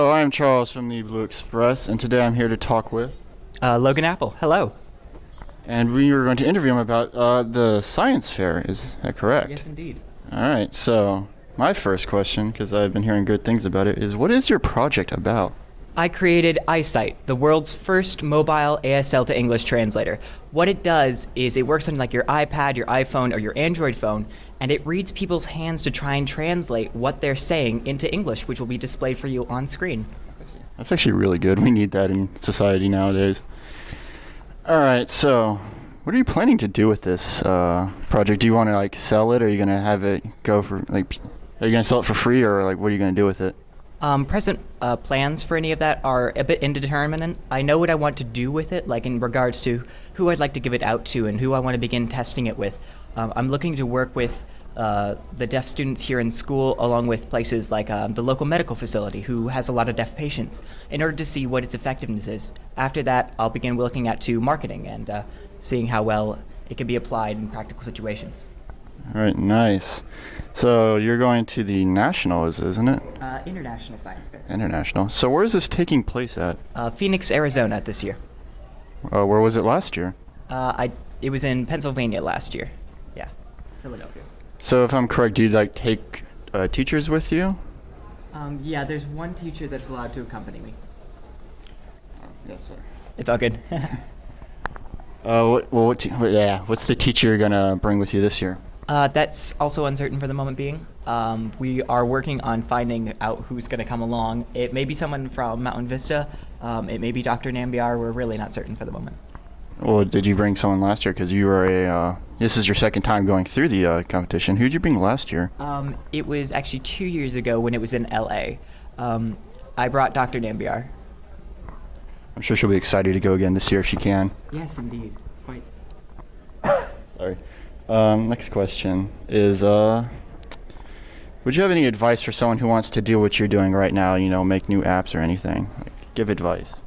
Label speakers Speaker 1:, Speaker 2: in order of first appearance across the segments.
Speaker 1: So I'm Charles from the Bluexpress, and today I'm here to talk with,
Speaker 2: Logan Apple. Hello.
Speaker 1: and we are going to interview him about the science fair. Is that correct?
Speaker 2: Yes, indeed.
Speaker 1: All right. So my first question, because I've been hearing good things about it, is what is your project about?
Speaker 2: I created iSight, the world's first mobile ASL to English translator. What it does is it works on like your iPad, your iPhone, or your Android phone, and it reads people's hands to try and translate what they're saying into English, which will be displayed for you on screen.
Speaker 1: That's actually really good. We need that in society nowadays. All right. So what are you planning to do with this project? Do you want to like sell it, or are you going to have it go for like? Are you going to sell it for free, or like what are you going to do with it?
Speaker 2: Present plans for any of that are a bit indeterminate. I know what I want to do with it, like in regards to who I'd like to give it out to and who I want to begin testing it with. I'm looking to work with the deaf students here in school, along with places like the local medical facility, who has a lot of deaf patients, in order to see what its effectiveness is. After that, I'll begin looking at to marketing and seeing how well it can be applied in practical situations.
Speaker 1: All right. Nice. So you're going to the Nationals, isn't it?
Speaker 2: International Science Fair.
Speaker 1: International. So where is this taking place at?
Speaker 2: Phoenix, Arizona this year.
Speaker 1: Where was it last year?
Speaker 2: It was in Pennsylvania last year. Yeah, Philadelphia.
Speaker 1: So if I'm correct, do you like take teachers with you?
Speaker 2: Yeah, there's one teacher that's allowed to accompany me.
Speaker 1: Yes, sir.
Speaker 2: It's all good.
Speaker 1: What's the teacher you're gonna bring with you this year?
Speaker 2: That's also uncertain for the moment being. We are working on finding out who's going to come along. It may be someone from Mountain Vista. It may be Dr. Nambiar. We're really not certain for the moment.
Speaker 1: Well, did you bring someone last year? Because you were this is your second time going through the competition. Who'd you bring last year?
Speaker 2: It was actually 2 years ago when it was in L.A. I brought Dr. Nambiar.
Speaker 1: I'm sure she'll be excited to go again this year if she can.
Speaker 2: Yes, indeed. Quite.
Speaker 1: Sorry. Next question is, would you have any advice for someone who wants to do what you're doing right now, make new apps or anything? Like, give advice.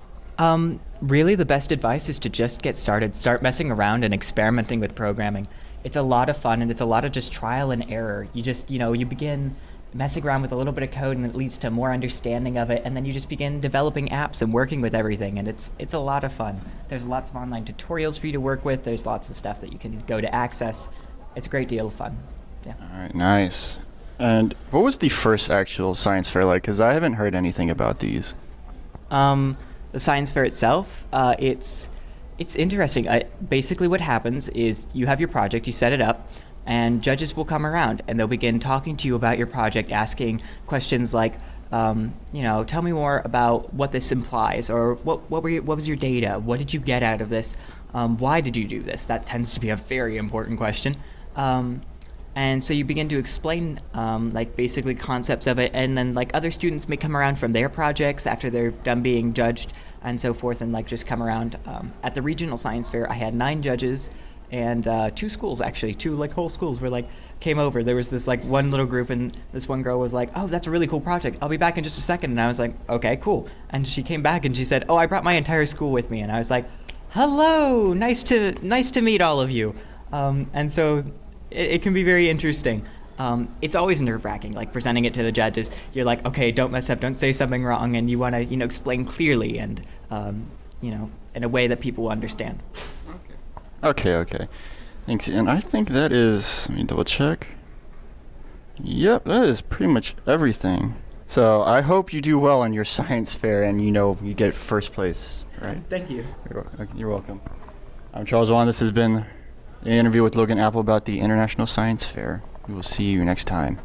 Speaker 2: Really, the best advice is to just get started. Start messing around and experimenting with programming. It's a lot of fun, and it's a lot of just trial and error. You just, you begin messing around with a little bit of code, and it leads to more understanding of it, and then you just begin developing apps and working with everything, and it's a lot of fun. There's lots of online tutorials for you to work with. There's lots of stuff that you can go to access. It's a great deal of fun. Yeah.
Speaker 1: All right, nice. And what was the first actual science fair like? Because I haven't heard anything about these.
Speaker 2: The science fair itself, it's interesting. Basically what happens is you have your project, you set it up, and judges will come around and they'll begin talking to you about your project, asking questions like, tell me more about what this implies, or what was your data? What did you get out of this? Why did you do this? That tends to be a very important question. And so you begin to explain basically concepts of it, and then other students may come around from their projects after they're done being judged and so forth, and just come around. At the regional science fair, I had 9 judges and 2 schools, actually, 2 whole schools came over. There was this one little group, and this one girl was like, "Oh, that's a really cool project. I'll be back in just a second." And I was like, "Okay, cool." And she came back and she said, "Oh, I brought my entire school with me." And I was like, "Hello, nice to meet all of you." And so it can be very interesting. It's always nerve-wracking, presenting it to the judges. You're like, okay, don't mess up, don't say something wrong, and you want to, explain clearly and, in a way that people will understand.
Speaker 1: Okay. Thanks. And I think that is, let me double check. Yep, that is pretty much everything. So I hope you do well on your science fair and you get first place, right?
Speaker 2: Thank you.
Speaker 1: You're welcome. I'm Charles Wan. This has been an interview with Logan Apple about the International Science Fair. We will see you next time.